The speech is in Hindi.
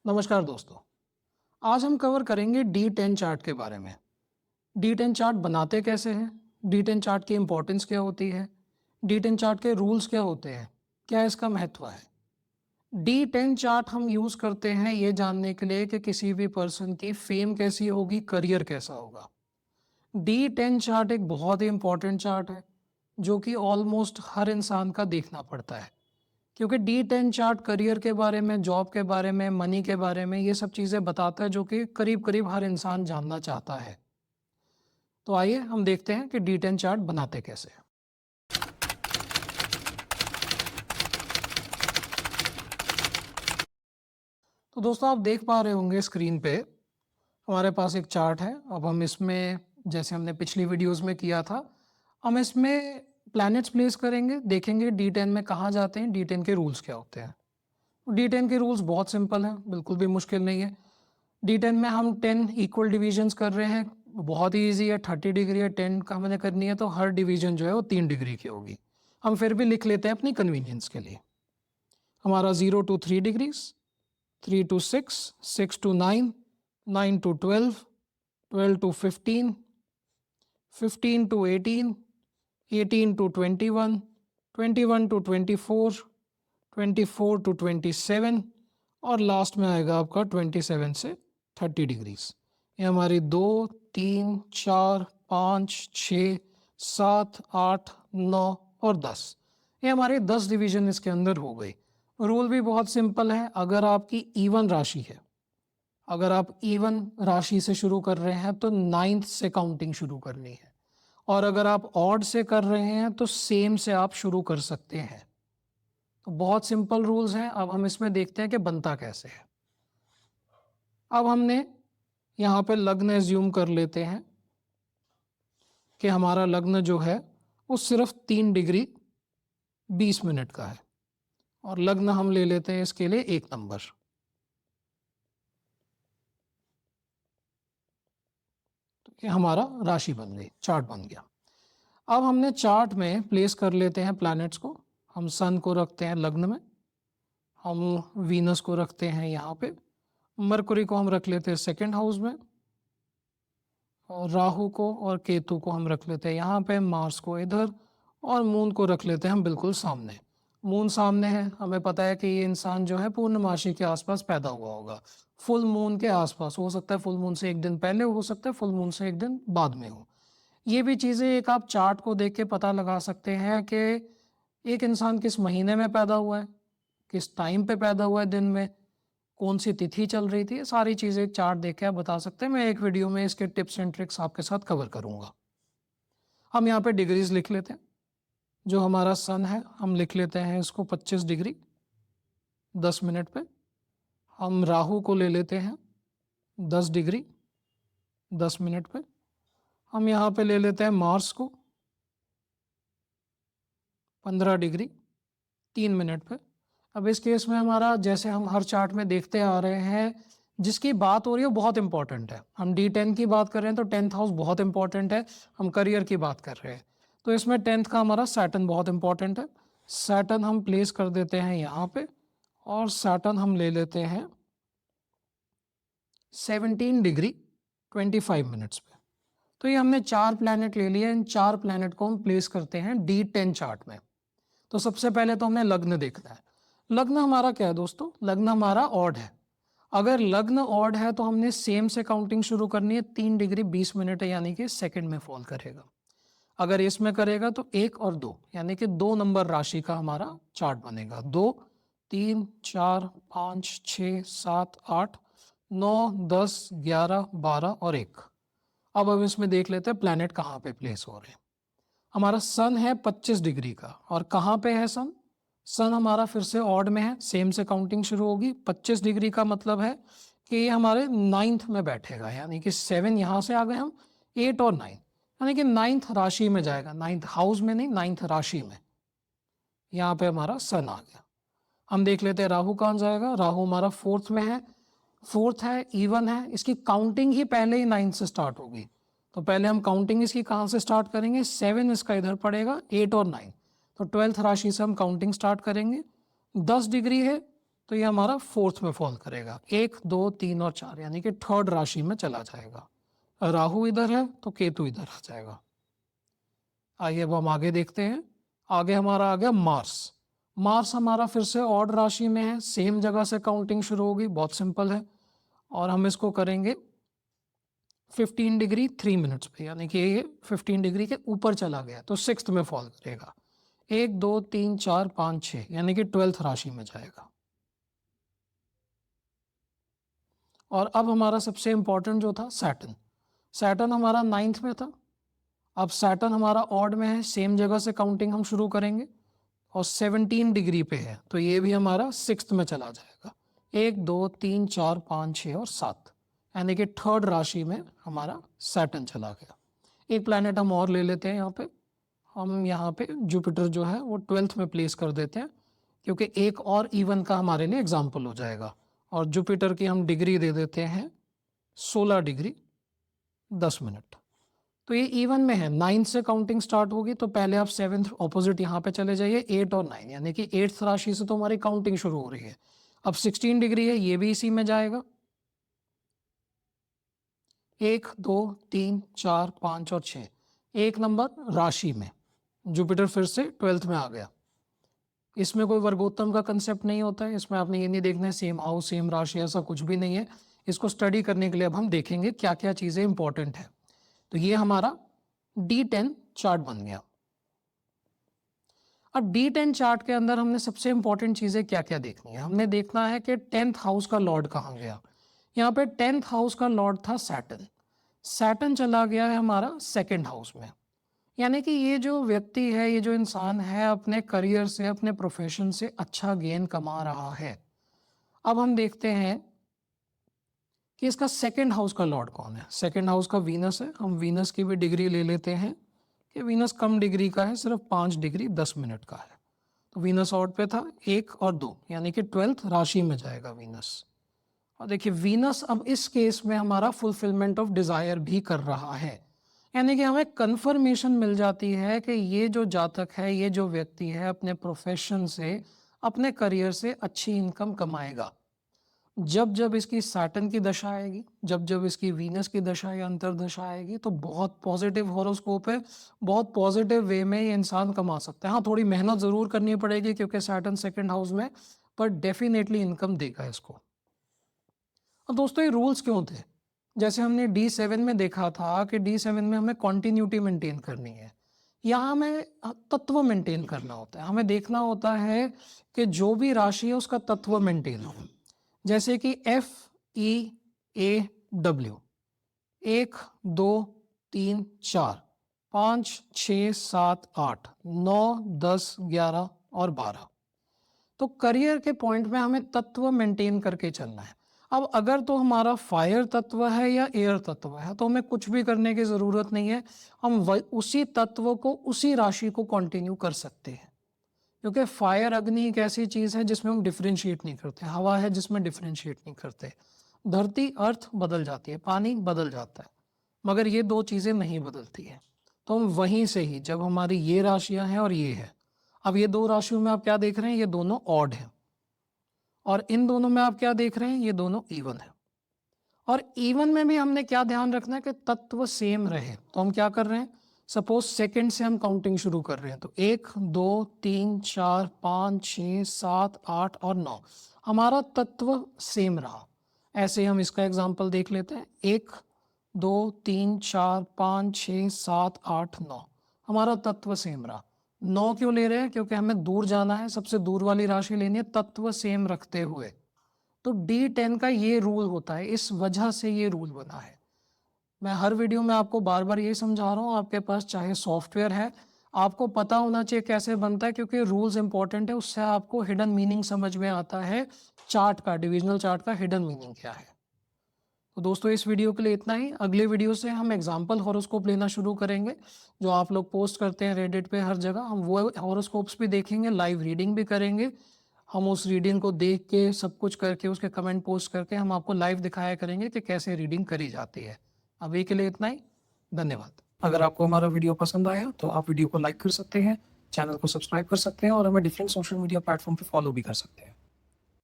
नमस्कार दोस्तों। आज हम कवर करेंगे D10 चार्ट के बारे में। D10 चार्ट बनाते कैसे हैं, D10 चार्ट की इंपॉर्टेंस क्या होती है, D10 चार्ट के रूल्स क्या होते हैं, क्या इसका महत्व है। D10 चार्ट हम यूज़ करते हैं ये जानने के लिए कि किसी भी पर्सन की फेम कैसी होगी, करियर कैसा होगा। D10 चार्ट एक बहुत ही इंपॉर्टेंट चार्ट है जो कि ऑलमोस्ट हर इंसान का देखना पड़ता है, क्योंकि D10 चार्ट करियर के बारे में, जॉब के बारे में, मनी के बारे में ये सब चीज़ें बताता है जो कि करीब-करीब हर इंसान जानना चाहता है। तो आइए हम देखते हैं कि D10 चार्ट बनाते कैसे हैं। तो दोस्तों आप देख पा रहे होंगे स्क्रीन पे हमारे पास एक चार्ट है। अब हम इसमें जैसे हमने पिछली वीडियोज़ में किया था, हम इसमें प्लैनेट्स प्लेस करेंगे, देखेंगे D10 में कहाँ जाते हैं, D10 के रूल्स क्या होते हैं। D10 के रूल्स बहुत सिंपल हैं, बिल्कुल भी मुश्किल नहीं है। D10 में हम 10 इक्वल डिविजन्स कर रहे हैं, बहुत ही ईज़ी है। 30 डिग्री है, 10 का हमने करनी है तो हर डिवीज़न जो है वो 3 डिग्री की होगी। हम फिर भी लिख लेते हैं अपनी कन्वीनियंस के लिए। हमारा 0 to 3 degrees, 3 to 6, 6 to 9, 9 to 12, 12 to 15, 15 to 18, 18 to 21, 21 to 24, 24 to 27 और लास्ट में आएगा आपका 27 से 30 डिग्रीज। ये हमारी 2, 3, 4, 5, 6, 7, 8, 9 और 10, ये हमारे 10 डिवीजन इसके अंदर हो गई। रूल भी बहुत सिंपल है। अगर आपकी इवन राशि है, अगर आप इवन राशि से शुरू कर रहे हैं तो 9th से काउंटिंग शुरू करनी है, और अगर आप ऑड से कर रहे हैं तो सेम से आप शुरू कर सकते हैं। तो बहुत सिंपल रूल्स हैं। अब हम इसमें देखते हैं कि बनता कैसे है। अब हमने यहाँ पे लग्न एज्यूम कर लेते हैं कि हमारा लग्न जो है वो सिर्फ 3 डिग्री 20 मिनट का है, और लग्न हम ले लेते हैं इसके लिए 1 नंबर। तो ये हमारा राशि बन गई, चार्ट बन गया। अब हमने चार्ट में प्लेस कर लेते हैं प्लैनेट्स को। हम सन को रखते हैं लग्न में, हम वीनस को रखते हैं यहाँ पे, मरकुरी को हम रख लेते हैं सेकंड हाउस में, और राहु को और केतु को हम रख लेते हैं यहाँ पे, मार्स को इधर, और मून को रख लेते हैं हम बिल्कुल सामने। मून सामने है, हमें पता है कि ये इंसान जो है पूर्णमासी के आसपास पैदा हुआ होगा, फुल मून के आसपास। हो सकता है फुल मून से एक दिन पहले, हो सकता है फुल मून से एक दिन बाद में हो। ये भी चीज़ें एक आप चार्ट को देख के पता लगा सकते हैं कि एक इंसान किस महीने में पैदा हुआ है, किस टाइम पे पैदा हुआ है, दिन में कौन सी तिथि चल रही थी। ये सारी चीज़ें एक चार्ट देख के आप बता सकते हैं। मैं एक वीडियो में इसके टिप्स एंड ट्रिक्स आपके साथ कवर करूँगा। हम यहाँ पे डिग्रीज लिख लेते हैं। जो हमारा सन है हम लिख लेते हैं इसको 25 डिग्री 10 मिनट पे। हम राहु को ले लेते हैं 10 डिग्री 10 मिनट पे। हम यहाँ पे ले लेते हैं मार्स को 15 डिग्री 3 मिनट पे। अब इस केस में हमारा, जैसे हम हर चार्ट में देखते आ रहे हैं, जिसकी बात हो रही है बहुत इंपॉर्टेंट है। हम D10 की बात कर रहे हैं तो 10th हाउस बहुत इंपॉर्टेंट है। हम करियर की बात कर रहे हैं तो इसमें 10th का हमारा सैटर्न बहुत इंपॉर्टेंट है। सैटर्न हम प्लेस कर देते हैं यहाँ पे, और सैटर्न हम ले लेते हैं 17 डिग्री 25 मिनट्स पे। तो ये हमने 4 प्लैनेट ले लिए। इन 4 प्लैनेट को हम प्लेस करते हैं D10 चार्ट में। तो सबसे पहले तो हमने लग्न देखना है। लग्न हमारा क्या है दोस्तों? लग्न हमारा ऑड है। अगर लग्न ऑड है तो हमने सेम से काउंटिंग शुरू करनी है। 3 डिग्री 20 मिनट है, यानी कि सेकंड में फॉल करेगा। अगर इसमें करेगा तो 1 और 2, यानी कि 2 नंबर राशि का हमारा चार्ट बनेगा। 2, 3, 4, 5, 6, 7, 8, 9, 10, 11, 12 और 1। अब हम इसमें देख लेते हैं प्लैनेट कहाँ पे प्लेस हो रहे हैं। हमारा सन है 25 डिग्री का, और कहाँ पे है सन? सन हमारा फिर से ऑड में है, सेम से काउंटिंग शुरू होगी। 25 डिग्री का मतलब है कि ये हमारे 9th में बैठेगा, यानी कि 7 यहाँ से आ गए हम, 8 और 9, यानी कि 9th राशि में जाएगा। 9th हाउस में नहीं, 9th राशि में। यहाँ पे हमारा सन आ गया। हम देख लेते हैं राहु कहाँ जाएगा। राहु हमारा 4th में है, 4th है, इवन है, इसकी काउंटिंग ही पहले ही 9 से स्टार्ट होगी। तो पहले हम काउंटिंग इसकी कहाँ से स्टार्ट करेंगे? 7 इसका इधर पड़ेगा, 8 और 9, तो 12th राशि से हम काउंटिंग स्टार्ट करेंगे। 10 डिग्री है तो ये हमारा फोर्थ में फॉल करेगा, 1 2 3 और 4 यानी कि थर्ड राशि में चला जाएगा। राहु इधर है तो केतु इधर आ जाएगा। आइए अब हम आगे देखते हैं। आगे हमारा आ गया मार्स। मार्स हमारा फिर से ऑड राशि में है, सेम जगह से काउंटिंग शुरू होगी, बहुत सिंपल है। और हम इसको करेंगे 15 डिग्री 3 मिनट्स पे, यानी कि ये 15 डिग्री के ऊपर चला गया तो सिक्स्थ में फॉल करेगा। 1 2 3 4 5 6 यानी कि 12th राशि में जाएगा। और अब हमारा सबसे इंपॉर्टेंट जो था सैटर्न, सैटर्न हमारा 9th में था। अब सैटर्न हमारा ऑड में है, सेम जगह से काउंटिंग हम शुरू करेंगे और 17 डिग्री पे है तो ये भी हमारा सिक्स्थ में चला जाएगा। 1 2 3 4 5 6 और 7 यानी कि थर्ड राशि में हमारा सैटर्न चला गया। एक प्लैनेट हम और ले लेते हैं यहाँ पे। हम यहाँ पे जुपिटर जो है वो 12th में प्लेस कर देते हैं, क्योंकि एक और इवन का हमारे लिए एग्जाम्पल हो जाएगा। और जुपिटर की हम डिग्री दे देते हैं 16 डिग्री 10 मिनट। तो ये इवन में है, 9 से काउंटिंग स्टार्ट होगी तो पहले आप 7th ऑपोजिट यहाँ पे चले जाइए, 8 और 9 यानी कि 8th राशि से तो हमारी काउंटिंग शुरू हो रही है। अब 16 डिग्री है, ये भी इसी में जाएगा। 1 2 3 4 5 और 6, एक नंबर राशि में जुपिटर फिर से 12th में आ गया। इसमें कोई वर्गोत्तम का कंसेप्ट नहीं होता है, इसमें आपने ये नहीं देखना है सेम हाउस सेम राशि, ऐसा कुछ भी नहीं है। इसको स्टडी करने के लिए अब हम देखेंगे क्या क्या चीज़ें इंपॉर्टेंट है। तो ये हमारा D10 चार्ट बन गया। अब D10 चार्ट के अंदर हमने सबसे इंपॉर्टेंट चीज़ें क्या क्या देखनी है। हमने देखना है कि 10th हाउस का लॉर्ड कहाँ गया। यहाँ पे 10th हाउस का लॉर्ड था सैटर्न। सैटर्न चला गया है हमारा सेकंड हाउस में, यानी कि ये जो व्यक्ति है, ये जो इंसान है, अपने करियर से अपने प्रोफेशन से अच्छा गेन कमा रहा है। अब हम देखते हैं कि इसका सेकंड हाउस का लॉर्ड कौन है। सेकंड हाउस का वीनस है। हम वीनस की भी डिग्री ले लेते हैं कि वीनस कम डिग्री का है, सिर्फ 5 डिग्री 10 मिनट का है। तो वीनस ऑड पे था 1 और 2 यानी कि 12th राशि में जाएगा वीनस। और देखिए वीनस अब इस केस में हमारा फुलफिलमेंट ऑफ डिज़ायर भी कर रहा है, यानी कि हमें कंफर्मेशन मिल जाती है कि ये जो जातक है, ये जो व्यक्ति है, अपने प्रोफेशन से अपने करियर से अच्छी इनकम कमाएगा। जब जब इसकी सैटर्न की दशा आएगी, जब जब इसकी वीनस की दशा या अंतर्दशा आएगी तो बहुत पॉजिटिव हॉरोस्कोप है, बहुत पॉजिटिव वे में ये इंसान कमा सकता है। हाँ, थोड़ी मेहनत ज़रूर करनी पड़ेगी क्योंकि सैटर्न सेकंड हाउस में, पर डेफिनेटली इनकम देगा इसको। और दोस्तों ये रूल्स क्यों थे? जैसे हमने D7 में देखा था कि D7 में हमें कॉन्टिन्यूटी मेंटेन करनी है, यहाँ हमें तत्व मेंटेन करना होता है। हमें देखना होता है कि जो भी राशि है उसका तत्व मेंटेन हो। जैसे कि FEAW 1 2 3 4 5 6 7 8 9 10 11 और 12। तो करियर के पॉइंट में हमें तत्व मेंटेन करके चलना है। अब अगर तो हमारा फायर तत्व है या एयर तत्व है तो हमें कुछ भी करने की ज़रूरत नहीं है, हम उसी तत्व को उसी राशि को कंटिन्यू कर सकते हैं। क्योंकि फायर अग्नि एक ऐसी चीज़ है जिसमें हम डिफ्रेंशिएट नहीं करते, हवा है जिसमें डिफ्रेंशिएट नहीं करते, धरती अर्थ बदल जाती है, पानी बदल जाता है, मगर ये दो चीज़ें नहीं बदलती है। तो हम वहीं से ही, जब हमारी ये राशियां हैं और ये है, अब ये दो राशियों में आप क्या देख रहे हैं, ये दोनों ऑड हैं, और इन दोनों में आप क्या देख रहे हैं, ये दोनों इवन है। और इवन में भी हमने क्या ध्यान रखना है कि तत्व सेम रहे। तो हम क्या कर रहे हैं, सपोज सेकंड से हम काउंटिंग शुरू कर रहे हैं तो 1 2 3 4 5 6 7 8 और 9 हमारा तत्व सेम रहा। ऐसे हम इसका एग्जांपल देख लेते हैं, 1 2 3 4 5 6 7 8 9 हमारा तत्व सेम रहा। 9 क्यों ले रहे हैं, क्योंकि हमें दूर जाना है, सबसे दूर वाली राशि लेनी है तत्व सेम रखते हुए। तो D10 का ये रूल होता है, इस वजह से ये रूल बना है। मैं हर वीडियो में आपको बार बार ये समझा रहा हूँ, आपके पास चाहे सॉफ्टवेयर है, आपको पता होना चाहिए कैसे बनता है, क्योंकि रूल्स इंपॉर्टेंट है, उससे आपको हिडन मीनिंग समझ में आता है। चार्ट का, डिविजनल चार्ट का हिडन मीनिंग क्या है। तो दोस्तों इस वीडियो के लिए इतना ही। अगले वीडियो से हम एग्जाम्पल हॉरोस्कोप लेना शुरू करेंगे, जो आप लोग पोस्ट करते हैं रेडिट पे हर जगह। हम वो हॉरोस्कोप्स भी देखेंगे, लाइव रीडिंग भी करेंगे। हम उस रीडिंग को देख के, सब कुछ करके, उसके कमेंट पोस्ट करके हम आपको लाइव दिखाया करेंगे कि कैसे रीडिंग करी जाती है। अभी के लिए इतना ही, धन्यवाद। अगर आपको हमारा वीडियो पसंद आया तो आप वीडियो को लाइक कर सकते हैं, चैनल को सब्सक्राइब कर सकते हैं और हमें डिफरेंट सोशल मीडिया प्लेटफॉर्म पे फॉलो भी कर सकते हैं।